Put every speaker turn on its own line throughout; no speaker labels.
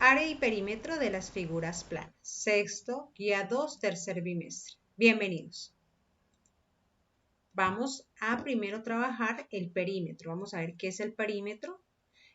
Área y perímetro de las figuras planas. Sexto, guía 2, tercer bimestre. Bienvenidos. Vamos a primero trabajar el perímetro. Vamos a ver qué es el perímetro.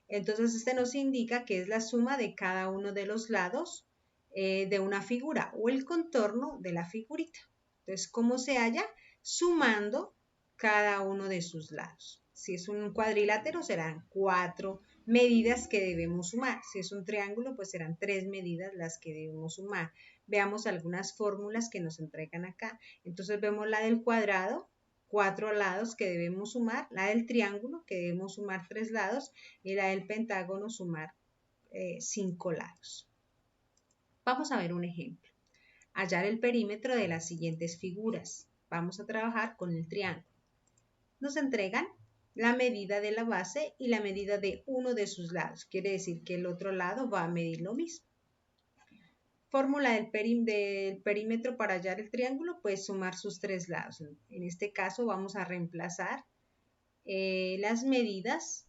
Entonces, este nos indica que es la suma de cada uno de los lados de una figura o el contorno de la figurita. Entonces, ¿cómo se halla? Sumando cada uno de sus lados. Si es un cuadrilátero, serán 4 medidas que debemos sumar. Si es un triángulo, pues serán 3 medidas las que debemos sumar. Veamos algunas fórmulas que nos entregan acá. Entonces, vemos la del cuadrado, 4 lados que debemos sumar, la del triángulo que debemos sumar 3 lados y la del pentágono sumar 5 lados. Vamos a ver un ejemplo. Hallar el perímetro de las siguientes figuras. Vamos a trabajar con el triángulo. Nos entregan la medida de la base y la medida de uno de sus lados. Quiere decir que el otro lado va a medir lo mismo. Fórmula del perímetro para hallar el triángulo, pues sumar sus 3 lados. En este caso vamos a reemplazar las medidas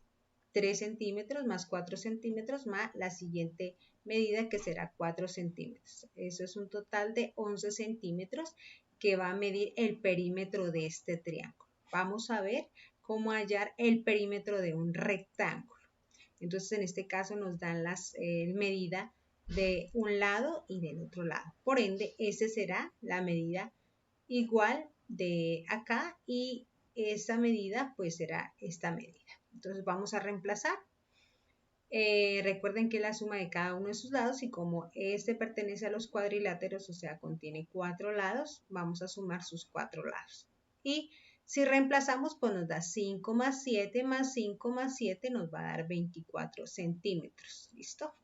3 centímetros más 4 centímetros más la siguiente medida que será 4 centímetros. Eso es un total de 11 centímetros que va a medir el perímetro de este triángulo. Vamos a ver cómo hallar el perímetro de un rectángulo. Entonces en este caso nos dan las medidas de un lado y del otro lado. Por ende, esa será la medida igual de acá y esa medida pues será esta medida. Entonces vamos a reemplazar. Recuerden que la suma de cada uno de sus lados y como este pertenece a los cuadriláteros, o sea, contiene 4 lados, vamos a sumar sus 4 lados. Y si reemplazamos, pues nos da 5 más 7 más 5 más 7 nos va a dar 24 centímetros. ¿Listo?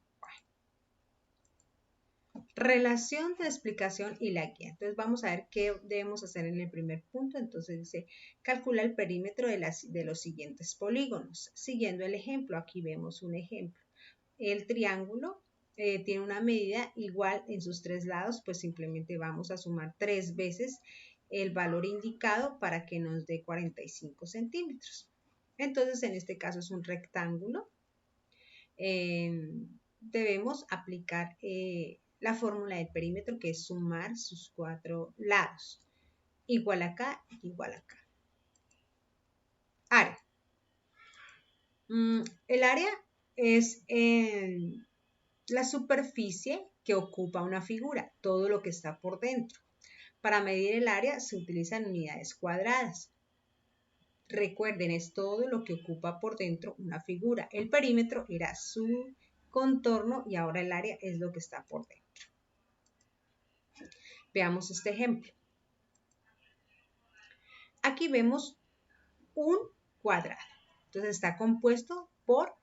Relación de explicación y la guía. Entonces vamos a ver qué debemos hacer en el primer punto. Entonces dice, calcula el perímetro de los siguientes polígonos. Siguiendo el ejemplo, aquí vemos un ejemplo. El triángulo tiene una medida igual en sus 3 lados, pues simplemente vamos a sumar 3 veces el valor indicado para que nos dé 45 centímetros. Entonces en este caso es un rectángulo. Debemos aplicar la fórmula del perímetro, que es sumar sus 4 lados. Igual acá, igual acá. Área. El área es la superficie que ocupa una figura, todo lo que está por dentro. Para medir el área se utilizan unidades cuadradas. Recuerden, es todo lo que ocupa por dentro una figura. El perímetro era su contorno y ahora el área es lo que está por dentro. Veamos este ejemplo. Aquí vemos un cuadrado. Entonces está compuesto por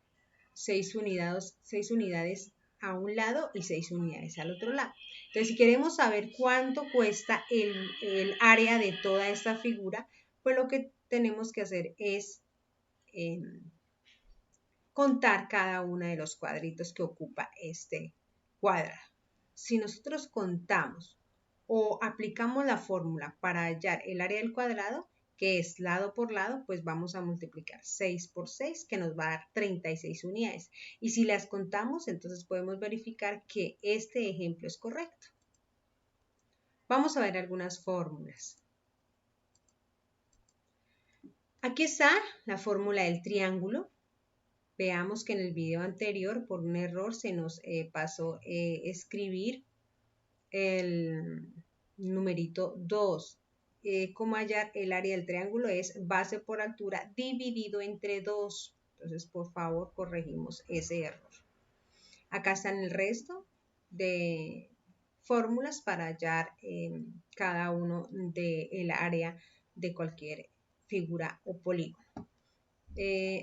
6 unidades a un lado y 6 unidades al otro lado. Entonces, si queremos saber cuánto cuesta el área de toda esta figura, pues lo que tenemos que hacer es contar cada uno de los cuadritos que ocupa este cuadrado. Si nosotros contamos o aplicamos la fórmula para hallar el área del cuadrado, que es lado por lado, pues vamos a multiplicar 6 por 6, que nos va a dar 36 unidades. Y si las contamos, entonces podemos verificar que este ejemplo es correcto. Vamos a ver algunas fórmulas. Aquí está la fórmula del triángulo. Veamos que en el video anterior, por un error, se nos pasó escribir el numerito 2. Cómo hallar el área del triángulo es base por altura dividido entre 2. Entonces, por favor, corregimos ese error. Acá están el resto de fórmulas para hallar cada uno del área de cualquier figura o polígono.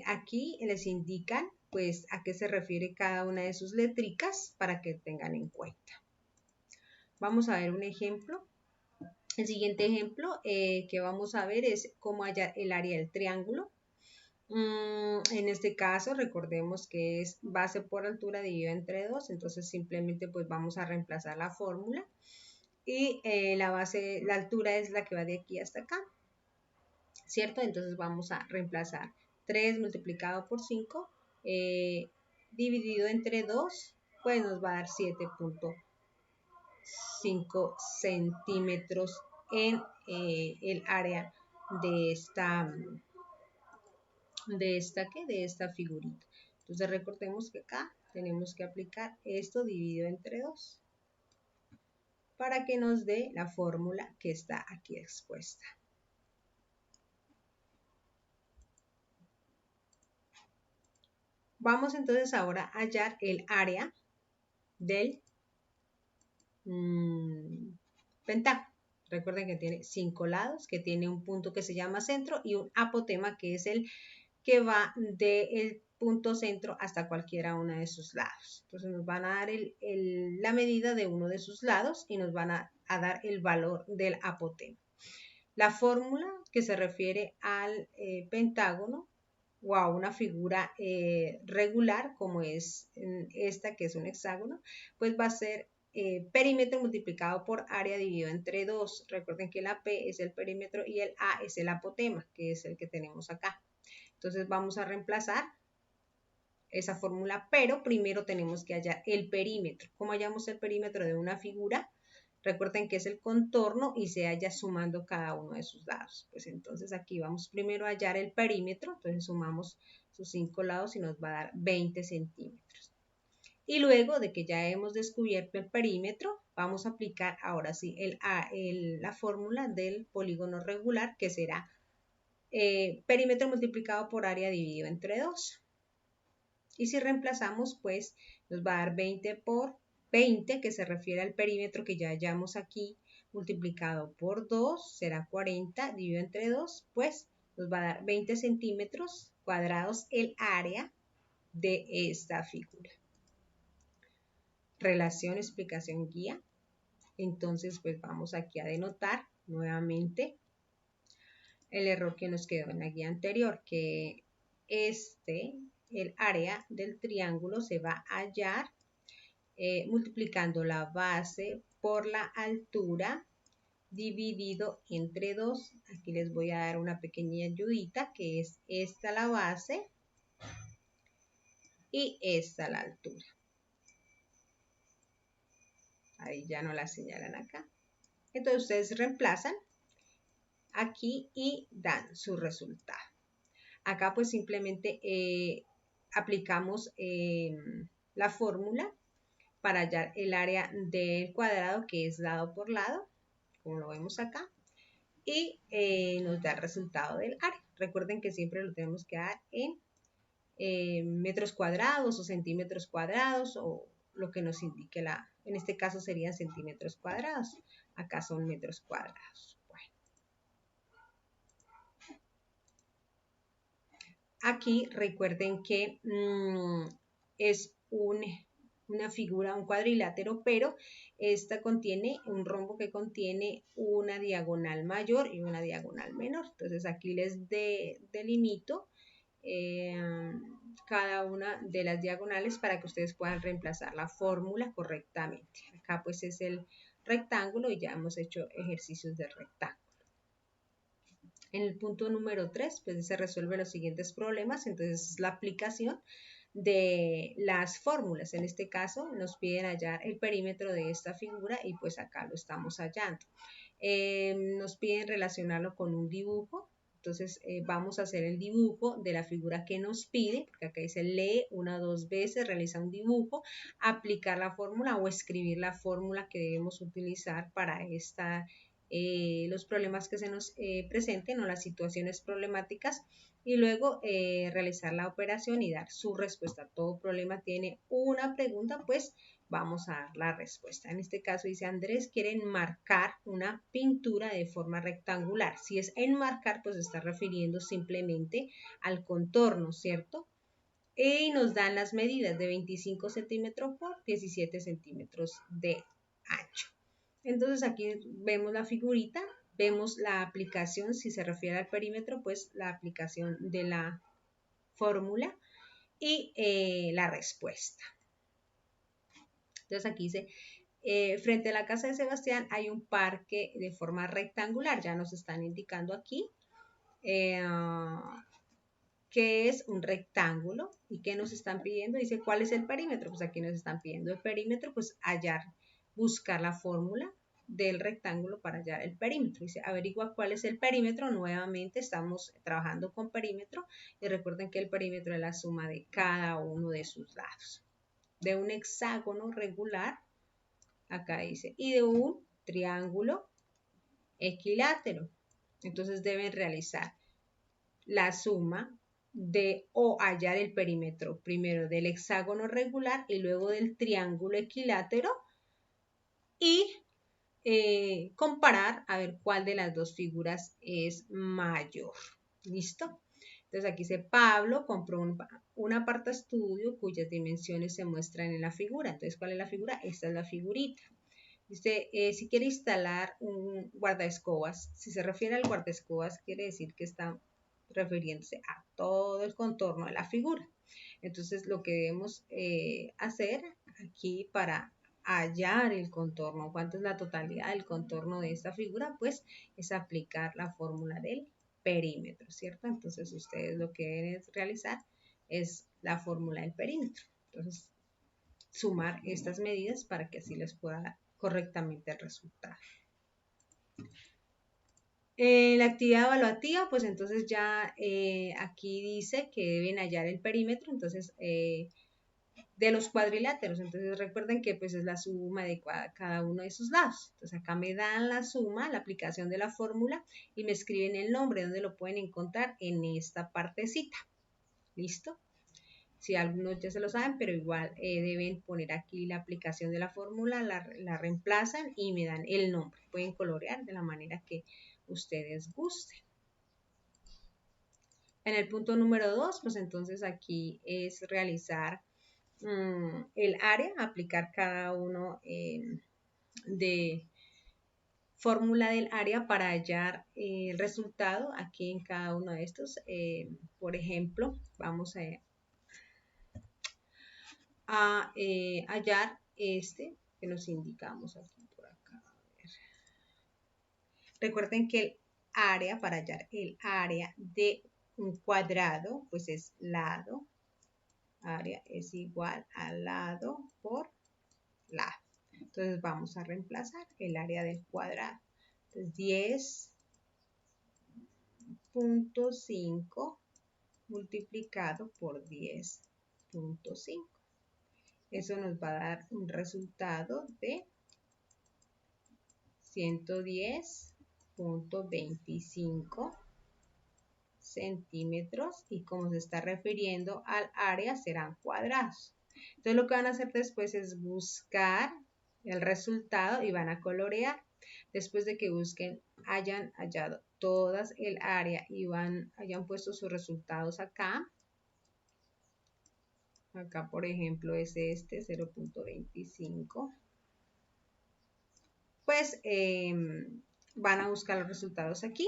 Aquí les indican pues a qué se refiere cada una de sus letricas para que tengan en cuenta. Vamos a ver un ejemplo. El siguiente ejemplo que vamos a ver es cómo hallar el área del triángulo. En este caso recordemos que es base por altura dividido entre 2, entonces simplemente pues vamos a reemplazar la fórmula y la altura es la que va de aquí hasta acá, ¿cierto? Entonces vamos a reemplazar 3 multiplicado por 5 dividido entre 2 pues nos va a dar 7.5 centímetros en el área de esta figurita. Entonces recordemos que acá tenemos que aplicar esto dividido entre 2 para que nos dé la fórmula que está aquí expuesta. Vamos entonces ahora a hallar el área del pentágono. Recuerden que tiene 5 lados, que tiene un punto que se llama centro y un apotema que es el que va del punto centro hasta cualquiera uno de sus lados. Entonces nos van a dar la medida de uno de sus lados y nos van a dar el valor del apotema. La fórmula que se refiere al pentágono o a una figura regular como es esta que es un hexágono, pues va a ser perímetro multiplicado por área dividido entre 2. Recuerden que la P es el perímetro y el A es el apotema, que es el que tenemos acá. Entonces vamos a reemplazar esa fórmula, pero primero tenemos que hallar el perímetro. ¿Cómo hallamos el perímetro de una figura? Recuerden que es el contorno y se halla sumando cada uno de sus lados. Pues entonces aquí vamos primero a hallar el perímetro, entonces sumamos sus 5 lados y nos va a dar 20 centímetros. Y luego de que ya hemos descubierto el perímetro, vamos a aplicar ahora sí la fórmula del polígono regular, que será perímetro multiplicado por área dividido entre 2. Y si reemplazamos, pues nos va a dar 20 por 20, que se refiere al perímetro que ya hallamos aquí, multiplicado por 2, será 40, dividido entre 2, pues nos va a dar 20 centímetros cuadrados el área de esta figura. Relación, explicación, guía. Entonces, pues vamos aquí a denotar nuevamente el error que nos quedó en la guía anterior, que el área del triángulo se va a hallar multiplicando la base por la altura dividido entre 2. Aquí les voy a dar una pequeña ayudita, que es esta la base y esta la altura. Ahí ya no la señalan acá. Entonces ustedes reemplazan aquí y dan su resultado. Acá pues simplemente aplicamos la fórmula para hallar el área del cuadrado, que es lado por lado, como lo vemos acá, y nos da el resultado del área. Recuerden que siempre lo tenemos que dar en metros cuadrados o centímetros cuadrados o lo que nos indique en este caso serían centímetros cuadrados, acá son metros cuadrados. Bueno. Aquí recuerden que es una figura, un cuadrilátero, pero esta contiene un rombo que contiene una diagonal mayor y una diagonal menor. Entonces aquí les delimito cada una de las diagonales para que ustedes puedan reemplazar la fórmula correctamente. Acá pues es el rectángulo y ya hemos hecho ejercicios de rectángulo. En el punto número 3 pues se resuelven los siguientes problemas, entonces la aplicación de las fórmulas. En este caso nos piden hallar el perímetro de esta figura y pues acá lo estamos hallando. Nos piden relacionarlo con un dibujo. Entonces vamos a hacer el dibujo de la figura que nos pide, porque acá dice lee 1 o 2 veces, realiza un dibujo, aplicar la fórmula o escribir la fórmula que debemos utilizar para los problemas que se nos presenten o las situaciones problemáticas y luego realizar la operación y dar su respuesta. Todo problema tiene una pregunta, pues vamos a dar la respuesta. En este caso dice Andrés quiere enmarcar una pintura de forma rectangular. Si es enmarcar, pues se está refiriendo simplemente al contorno, ¿cierto? Y nos dan las medidas de 25 centímetros por 17 centímetros de ancho. Entonces aquí vemos la figurita, vemos la aplicación, si se refiere al perímetro, pues la aplicación de la fórmula y la respuesta. Entonces aquí dice, frente a la casa de Sebastián hay un parque de forma rectangular, ya nos están indicando aquí qué es un rectángulo y qué nos están pidiendo. Dice, ¿cuál es el perímetro? Pues aquí nos están pidiendo el perímetro, pues buscar la fórmula del rectángulo para hallar el perímetro. Dice, averigua cuál es el perímetro. Nuevamente estamos trabajando con perímetro y recuerden que el perímetro es la suma de cada uno de sus lados. De un hexágono regular, acá dice, y de un triángulo equilátero. Entonces deben realizar la suma o hallar el perímetro primero del hexágono regular y luego del triángulo equilátero y comparar a ver cuál de las dos figuras es mayor. ¿Listo? Entonces aquí dice Pablo compró un apartaestudio cuyas dimensiones se muestran en la figura. Entonces, ¿cuál es la figura? Esta es la figurita. Dice, si quiere instalar un guardaescobas, si se refiere al guardaescobas, quiere decir que está refiriéndose a todo el contorno de la figura. Entonces, lo que debemos hacer aquí para hallar el contorno, cuánto es la totalidad del contorno de esta figura, pues es aplicar la fórmula del perímetro, ¿cierto? Entonces, ustedes lo que deben realizar es la fórmula del perímetro. Entonces, sumar estas medidas para que así les pueda dar correctamente el resultado. La actividad evaluativa, pues entonces ya aquí dice que deben hallar el perímetro, entonces de los cuadriláteros. Entonces recuerden que pues es la suma de cada uno de sus lados. Entonces acá me dan la suma, la aplicación de la fórmula y me escriben el nombre donde lo pueden encontrar en esta partecita. ¿Listo? Si algunos ya se lo saben, pero igual deben poner aquí la aplicación de la fórmula, la reemplazan y me dan el nombre. Pueden colorear de la manera que ustedes gusten. En el punto número 2, pues entonces aquí es realizar el área, aplicar cada uno de fórmula del área para hallar el resultado aquí en cada uno de estos. Por ejemplo, vamos a hallar este que nos indicamos aquí por acá. Recuerden que el área, para hallar el área de un cuadrado, pues es lado. Área es igual a lado por lado. Entonces vamos a reemplazar el área del cuadrado. Entonces 10.5 multiplicado por 10.5. Eso nos va a dar un resultado de 110.25 centímetros y como se está refiriendo al área serán cuadrados. Entonces lo que van a hacer después es buscar el resultado y van a colorear. Después de que busquen, hayan hallado todas el área y hayan puesto sus resultados acá. Acá por ejemplo es este 0.25. Pues van a buscar los resultados aquí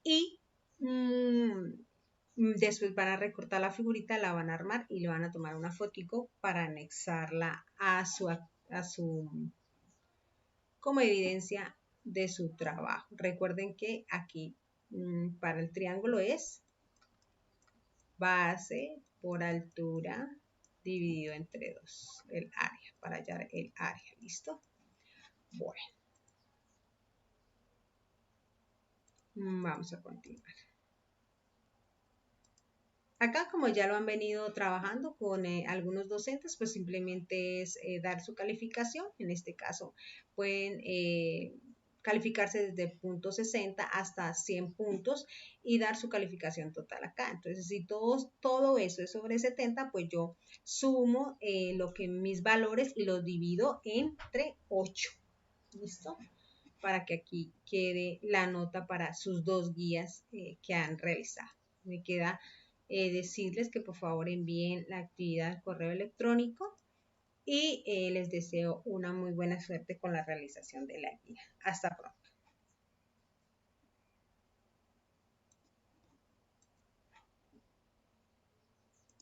y después van a recortar la figurita, la van a armar y le van a tomar una fotico para anexarla a su como evidencia de su trabajo. Recuerden que aquí para el triángulo es base por altura dividido entre 2, el área, para hallar el área. ¿Listo? Bueno. Vamos a continuar. Acá, como ya lo han venido trabajando con algunos docentes, pues simplemente es dar su calificación. En este caso, pueden calificarse desde punto 60 hasta 100 puntos y dar su calificación total acá. Entonces, si todo eso es sobre 70, pues yo sumo mis valores y los divido entre 8. ¿Listo? Para que aquí quede la nota para sus dos guías que han realizado. Me queda decirles que por favor envíen la actividad al correo electrónico y les deseo una muy buena suerte con la realización de la guía. Hasta pronto.